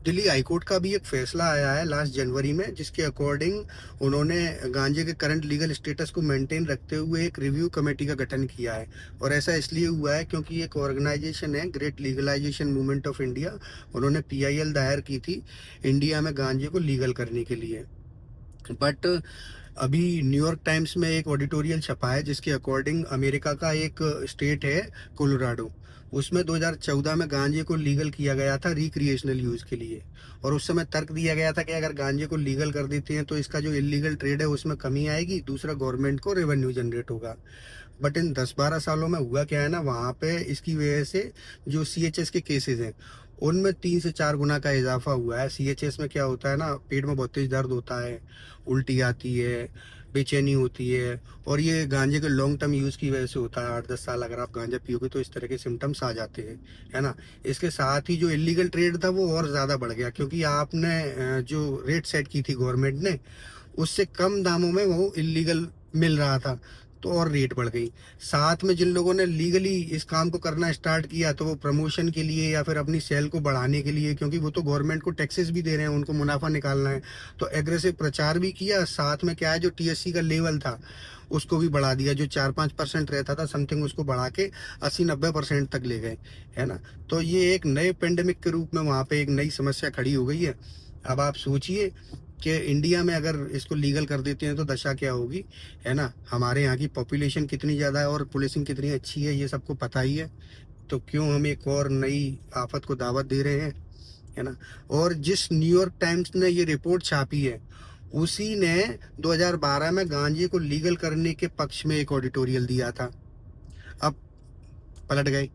Delhi high court का भी एक फैसला आया है लास्ट जनवरी में, जिसके अकॉर्डिंग उन्होंने गांजे के करंट लीगल स्टेटस को मेंटेन रखते हुए एक रिव्यू कमेटी का गठन किया है। और ऐसा इसलिए हुआ है क्योंकि एक ऑर्गेनाइजेशन है, great legalisation movement of India, उन्होंने पीआईएल दायर की थी इंडिया में गांजे को लीगल करने के लिए। बट अभी न्यूयॉर्क टाइम्स में एक ऑडिटोरियल छपा है जिसके अकॉर्डिंग अमेरिका का एक स्टेट है कोलोराडो, उसमें 2014 में गांजे को लीगल किया गया था रिक्रिएशनल यूज के लिए। और उस समय तर्क दिया गया था कि अगर गांजे को लीगल कर देते हैं तो इसका जो इलीगल ट्रेड है उसमें कमी आएगी, दूसरा गवर्नमेंट को रेवेन्यू जनरेट होगा। बट इन 10-12 सालों में हुआ क्या है ना, वहाँ पे इसकी वजह से जो सीएचएस के केसेस हैं उनमें 3 से 4 गुना का इजाफा हुआ है। सीएचएस में क्या होता है ना, पेट में बहुत तेज दर्द होता है, उल्टी आती है, बेचैनी होती है, और ये गांजे के लॉन्ग टर्म यूज़ की वजह से होता है। 8-10 साल अगर आप गांजा पियोगे तो इस तरह के सिम्टम्स आ जाते हैं, है ना। इसके साथ ही जो इलीगल ट्रेड था वो और ज़्यादा बढ़ गया, क्योंकि आपने जो रेट सेट की थी गवर्नमेंट ने, उससे कम दामों में वो इलीगल मिल रहा था, तो और रेट बढ़ गई। साथ में जिन लोगों ने लीगली इस काम को करना स्टार्ट किया तो वो प्रमोशन के लिए या फिर अपनी सेल को बढ़ाने के लिए, क्योंकि वो तो गवर्नमेंट को टैक्सेस भी दे रहे हैं, उनको मुनाफा निकालना है, तो एग्रेसिव प्रचार भी किया। साथ में क्या है, जो टीएससी का लेवल था उसको भी बढ़ा दिया, जो 4-5% रहता था समथिंग, उसको बढ़ा के 80-90% तक ले गए, है ना। तो ये एक नए पेंडेमिक के रूप में वहाँ पे एक नई समस्या खड़ी हो गई है। अब आप सोचिए कि इंडिया में अगर इसको लीगल कर देते हैं तो दशा क्या होगी, है ना। हमारे यहाँ की पॉपुलेशन कितनी ज़्यादा है और पुलिसिंग कितनी अच्छी है, ये सबको पता ही है। तो क्यों हम एक और नई आफत को दावत दे रहे हैं, है ना। और जिस न्यूयॉर्क टाइम्स ने ये रिपोर्ट छापी है, उसी ने 2012 में गांजे को लीगल करने के पक्ष में एक ऑडिटोरियल दिया था। अब पलट गए।